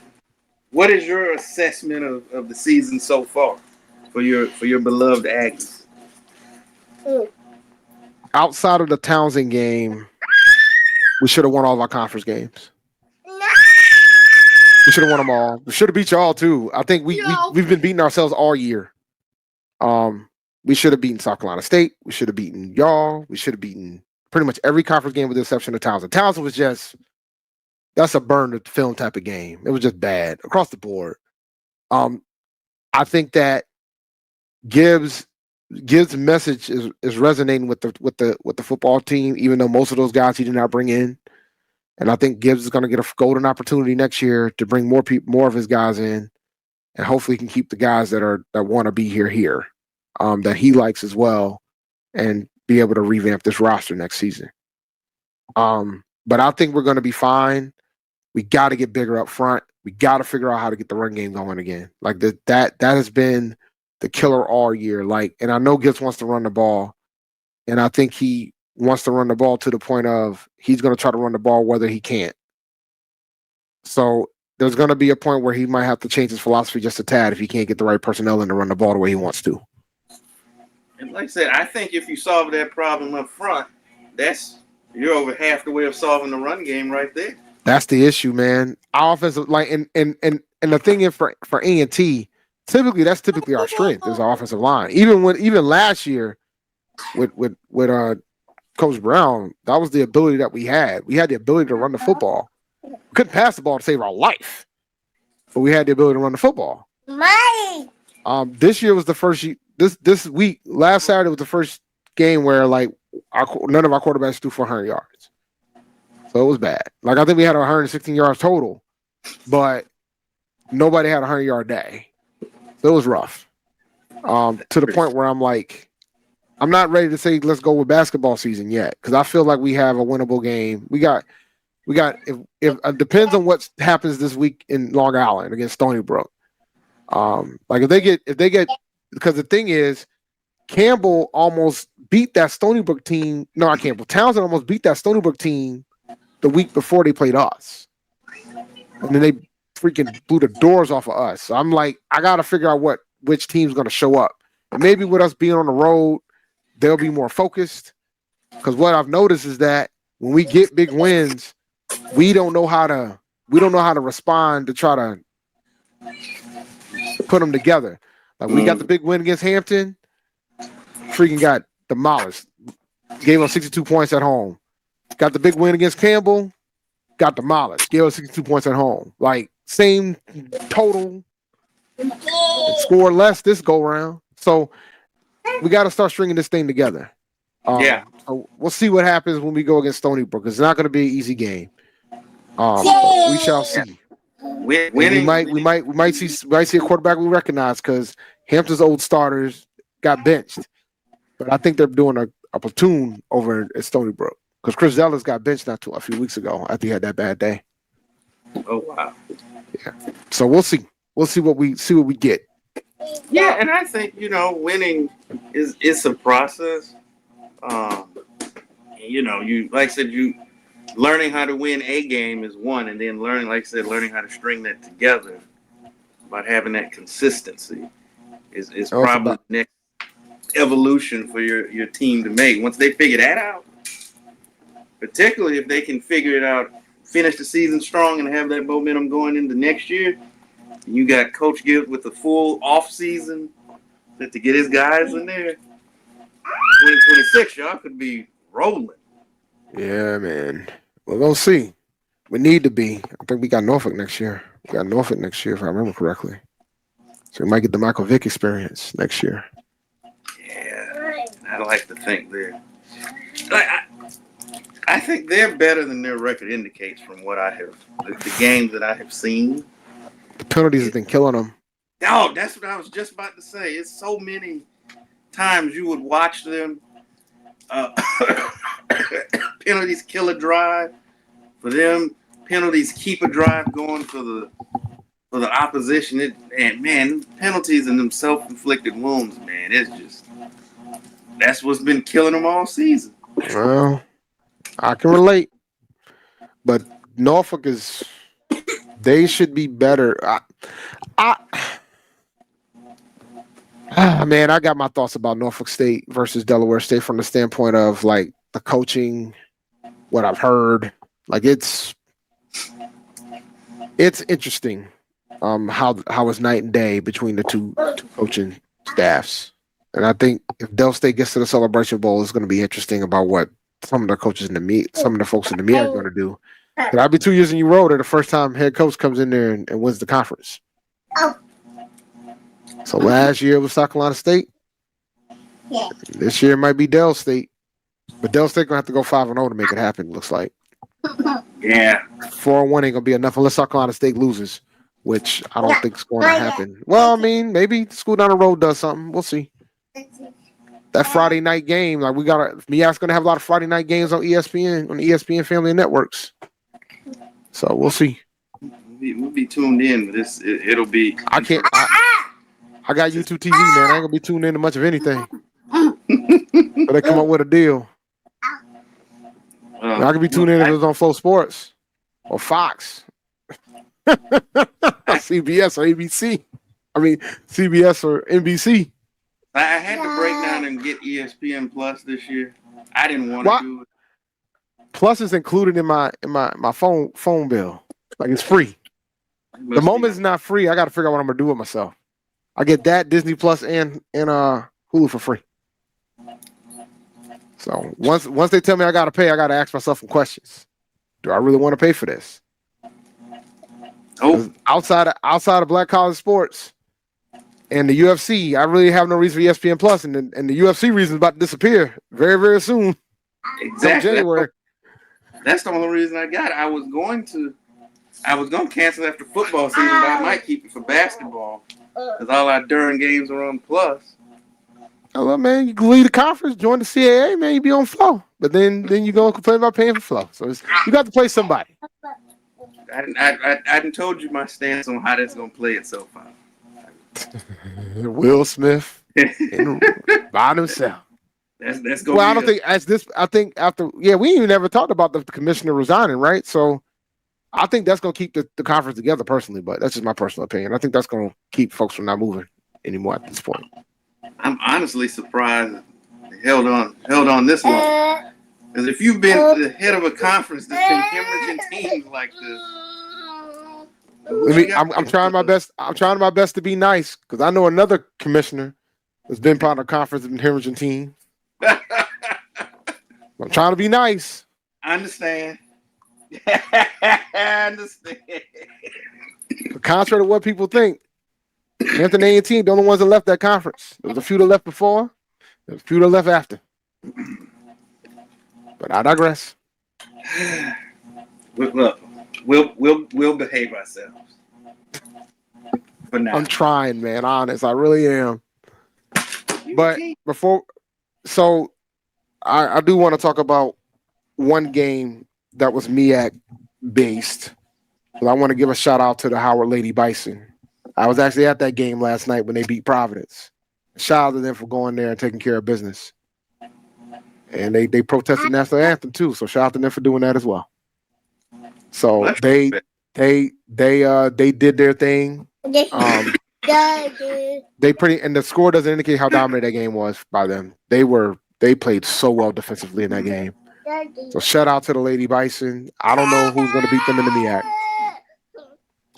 What is your assessment of the season so far for your beloved Aggies? Outside of the Townsend game, we should have won all of our conference games. We should have won them all. We should have beat y'all too. I think we've been beating ourselves all year. We should have beaten South Carolina State. We should have beaten y'all. We should have beaten pretty much every conference game with the exception of Townsend. Townsend was that's a burn the film type of game. It was just bad across the board. I think that Gibbs' message is resonating with the football team, even though most of those guys he did not bring in. And I think Gibbs is going to get a golden opportunity next year to bring more of his guys in, and hopefully he can keep the guys that want to be here, that he likes as well, and be able to revamp this roster next season. But I think we're going to be fine. We got to get bigger up front. We got to figure out how to get the run game going again. Like that has been the killer all year. Like, and I know Gibbs wants to run the ball, and I think he wants to run the ball to the point of he's going to try to run the ball whether he can't. So there's going to be a point where he might have to change his philosophy just a tad if he can't get the right personnel in to run the ball the way he wants to. And like I said, I think if you solve that problem up front, you're over half the way of solving the run game right there. That's the issue, man. Our offensive line, and the thing is for A&T, that's typically our strength is our offensive line. Even last year with Coach Brown, that was the ability that we had. We had the ability to run the football. We couldn't pass the ball to save our life. but we had the ability to run the football. This year was the first. This week, last Saturday was the first game where like none of our quarterbacks threw 400 yards. So it was bad. Like I think we had 116 yards total, but nobody had a 100-yard day. So it was rough. To the point where I'm like, I'm not ready to say let's go with basketball season yet because I feel like we have a winnable game. We got. If it depends on what happens this week in Long Island against Stony Brook. Like if they get because the thing is, Campbell almost beat that Stony Brook team. No, not Campbell. Townsend almost beat that Stony Brook team the week before they played us, and then they freaking blew the doors off of us. So I'm like, I gotta figure out which team's gonna show up. And maybe with us being on the road, they'll be more focused. Because what I've noticed is that when we get big wins, we don't know how to respond to try to put them together. Like we got the big win against Hampton, freaking got demolished. Gave us 62 points at home. Got the big win against Campbell, got demolished. Gave us 62 points at home. Like same total. Scored less this go round. So we got to start stringing this thing together. So we'll see what happens when we go against Stony Brook. It's not going to be an easy game. We shall see. We might see a quarterback we recognize because Hampton's old starters got benched, but I think they're doing a platoon over at Stony Brook because Chris Zellis got benched a few weeks ago after he had that bad day. Oh wow! Yeah, so we'll see. We'll see what we get. Yeah, and I think winning is a process. You like I said, learning how to win a game is one, and then learning how to string that together, about having that consistency is probably the next evolution for your team to make. Once they figure that out, particularly if they can figure it out, finish the season strong and have that momentum going into next year, and you got Coach Gibbs with the full off season to get his guys in there. 2026, y'all could be rolling. Yeah, man. We're going to see. We need to be. I think we got Norfolk next year. We got Norfolk next year, if I remember correctly. So we might get the Michael Vick experience next year. Yeah, I like to think they're. I think they're better than their record indicates from what I have, the games that I have seen. The penalties have been killing them. Oh, that's what I was just about to say. It's so many times you would watch them. Penalties kill a drive for them. Penalties keep a drive going for the opposition. Penalties and them self-inflicted wounds, man. It's just that's what's been killing them all season. Well, I can relate, but Norfolk they should be better. Man, I got my thoughts about Norfolk State versus Delaware State from the standpoint of like the coaching, what I've heard. Like it's interesting how it's night and day between the two coaching staffs. And I think if Del State gets to the Celebration Bowl, it's going to be interesting about what some of the coaches some of the folks in the media are going to do. But I'll be 2 years in a row. They're the first time head coach comes in there and wins the conference. So last year was South Carolina State. Yeah. This year might be Del State. But Del State going to have to go 5-0 to make it happen, looks like. Yeah. 4-1 ain't going to be enough unless South Carolina State loses, which I don't think is going to happen. Well, I mean, maybe the school down the road does something. We'll see. That Friday night game, like Mia's going to have a lot of Friday night games on ESPN, on the ESPN family networks. So we'll see. We'll be tuned in. It'll be. I got YouTube TV, man. I ain't gonna be tuned in to much of anything. So they come up with a deal. I could be tuned in if it was on Flow Sports or Fox, CBS or ABC. I mean CBS or NBC. I had to break down and get ESPN Plus this year. I didn't want to do it. Plus is included in my phone bill. Like it's free. The moment it's not free, I got to figure out what I'm gonna do with myself. I get that Disney Plus and Hulu for free. So once they tell me I got to pay, I got to ask myself some questions. Do I really want to pay for this? Oh, outside of black college sports and the UFC, I really have no reason for ESPN Plus, and the UFC reason is about to disappear very, very soon. exactly. January. That's the only reason I got it. I was going to cancel after football season, but I might keep it for basketball because all our darn games are on Plus. Hello, man. You can lead the conference, join the CAA, man. You be on flow, but then you gonna complain about paying for flow. So you got to play somebody. I hadn't told you my stance on how that's gonna play it so far. Will Smith by himself. That's going. Well, I don't think as this. I think after, we ain't even ever talked about the commissioner resigning, right? So I think that's going to keep the conference together personally, but that's just my personal opinion. I think that's going to keep folks from not moving anymore at this point. I'm honestly surprised they held on this long. Because if you've been the head of a conference that's been hemorrhaging teams like this, I'm trying my best. I'm trying my best to be nice because I know another commissioner that's been part of the conference and hemorrhaging team. I'm trying to be nice. I understand. I understand. But contrary to what people think, Anthony and team, the only ones that left that conference. There was a few that left before, there was a few that left after. But I digress. Look, we'll behave ourselves. For now. I'm trying, man. Honest, I really am. But I do want to talk about one game that was MEAC based. Well, I want to give a shout out to the Howard Lady Bison. I was actually at that game last night when they beat Providence. Shout out to them for going there and taking care of business. And they protested the national anthem too. So shout out to them for doing that as well. So they did their thing. They and the score doesn't indicate how dominant that game was by them. They played so well defensively in that game. So shout out to the Lady Bison. I don't know who's going to beat them in the MEAC.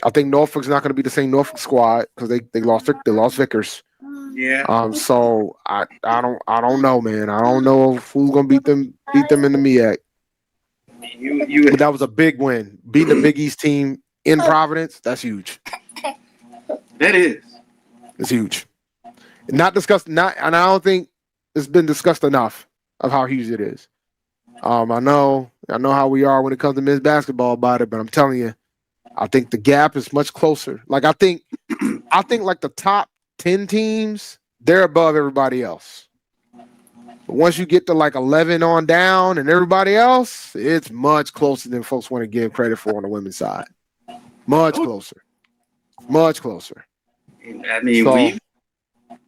I think Norfolk's not going to be the same Norfolk squad because they lost Vickers. Yeah. So I don't know, man. I don't know who's going to beat them in the MEAC. But that was a big win. Beating the Big East team in Providence, that's huge. That is. It's huge. Not discussed. And I don't think it's been discussed enough of how huge it is. I know how we are when it comes to men's basketball about it, but I'm telling you, I think the gap is much closer. Like I think like the top 10 teams, they're above everybody else. But once you get to like 11 on down and everybody else, it's much closer than folks want to give credit for on the women's side. Much closer. Much closer. I mean,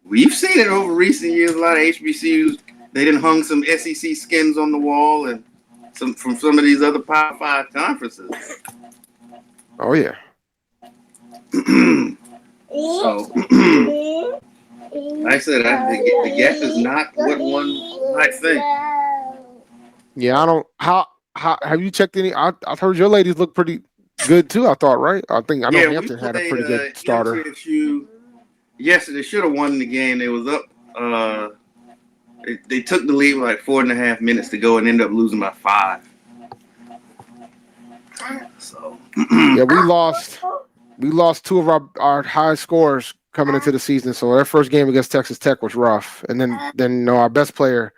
we've seen it over recent years. A lot of HBCUs, they done hung some SEC skins on the wall and from some of these other Power 5 conferences. Oh yeah. So, like I said, the gap is not what one might think. Yeah, I don't. How have you checked any? I've heard your ladies look pretty good too. I thought, right? I know Hampton had a pretty good starter. Yes, they should have won the game. They was up. They took the lead with like 4.5 minutes to go and ended up losing by 5. So yeah, we lost 2 of our high scores coming into the season. So our first game against Texas Tech was rough, and then our best player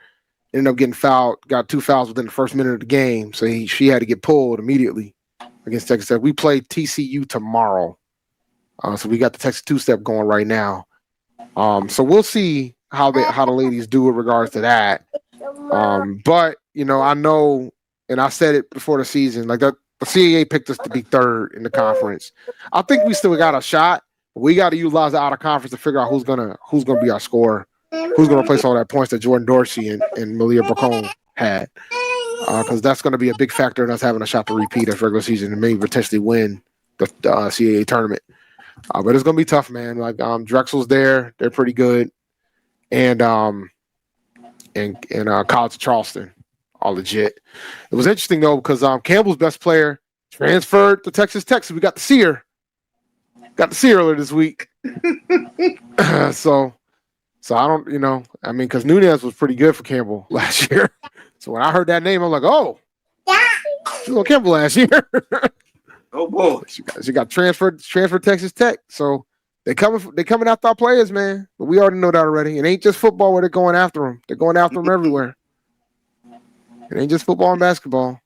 ended up getting fouled. Got 2 fouls within the first minute of the game, so she had to get pulled immediately against Texas Tech. We play TCU tomorrow, so we got the Texas 2-step going right now. So we'll see how the ladies do with regards to that. But I know, and I said it before the season, like that. The CAA picked us to be 3rd in the conference. I think we still got a shot. But we got to utilize the out of conference to figure out who's gonna be our scorer, who's gonna replace all that points that Jordan Dorsey and Malia Bracone had, because that's gonna be a big factor in us having a shot to repeat as regular season and maybe potentially win the CAA tournament. But it's gonna be tough, man. Like Drexel's there, they're pretty good, and College of Charleston. All legit. It was interesting though because Campbell's best player transferred to Texas Tech, so we got to see her. Got to see her earlier this week. So I don't, because Nunez was pretty good for Campbell last year. So when I heard that name, I'm like, oh, she was on Campbell last year. Oh boy. She got transferred Texas Tech. So they coming after our players, man. But we already know that already. It ain't just football where they're going after them. They're going after them everywhere. It ain't just football and basketball.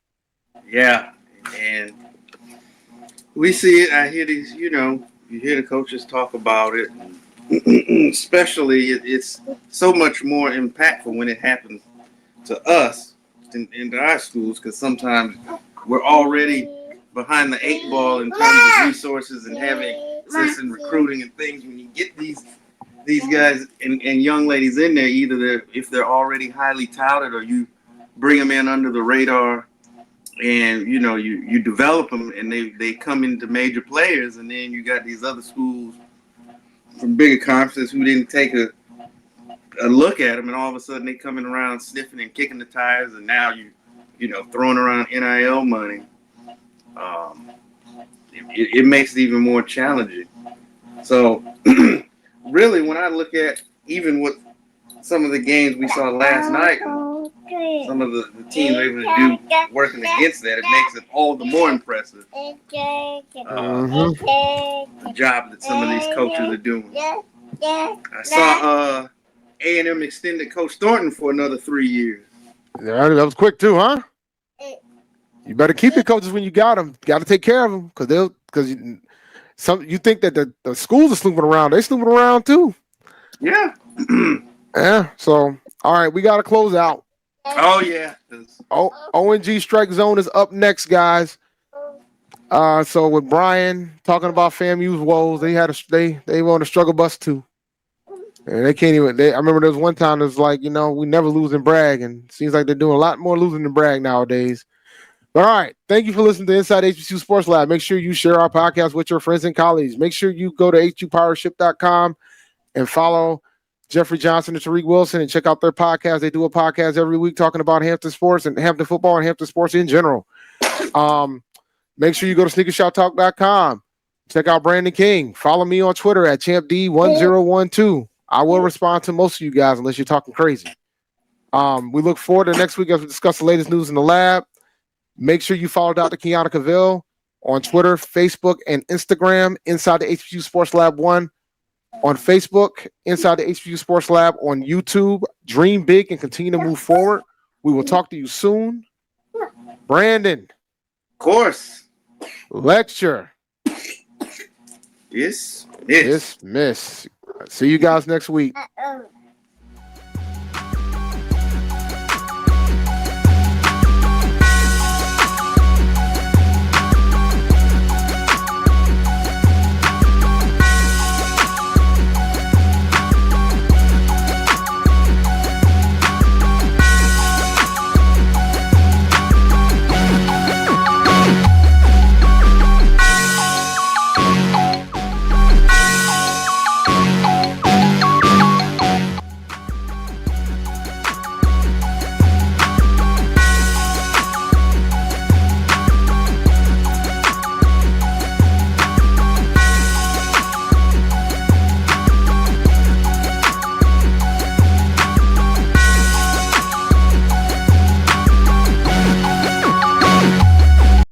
Yeah, and we see it. I hear these. You hear the coaches talk about it. Especially, it's so much more impactful when it happens to us in our schools, because sometimes we're already behind the 8 ball in terms of resources and having access and recruiting and things. When you get these guys and young ladies in there, either if they're already highly touted, or you bring them in under the radar, and you develop them, and they come into major players, and then you got these other schools from bigger conferences who didn't take a look at them, and all of a sudden they coming around sniffing and kicking the tires, and now throwing around NIL money. It makes it even more challenging. So really, when I look at even what some of the games we saw last night, some of the teams are able to do working against that, it makes it all the more impressive. The job that some of these coaches are doing. I saw A&M extended Coach Thornton for another 3 years. Yeah, that was quick too, huh? You better keep your coaches when you got them. Got to take care of them, because you think that the schools are snooping around. They snooping around too. Yeah. Yeah. So all right, we got to close out. Oh yeah. ONG Strike Zone is up next, guys. So with Brian talking about FAMU's woes, they were on the struggle bus too, and they can't even. I remember there was one time it was like, we never lose and brag, and it seems like they're doing a lot more losing than brag nowadays. But all right, thank you for listening to Inside HBCU Sports Lab. Make sure you share our podcast with your friends and colleagues. Make sure you go to hupowership.com and follow Jeffrey Johnson and Tariq Wilson and check out their podcast. They do a podcast every week talking about Hampton sports and Hampton football and Hampton sports in general. Make sure you go to sneakershouttalk.com. Check out Brandon King. Follow me on Twitter at champd1012. I will respond to most of you guys unless you're talking crazy. We look forward to next week as we discuss the latest news in the lab. Make sure you follow Dr. Kenyatta Cavil on Twitter, Facebook, and Instagram, Inside the HBCU Sports Lab 1. On Facebook, Inside the HBCU Sports Lab on YouTube. Dream big and continue to move forward. We will talk to you soon. Brandon. Of course. Lecture. Yes. Dismiss. See you guys next week.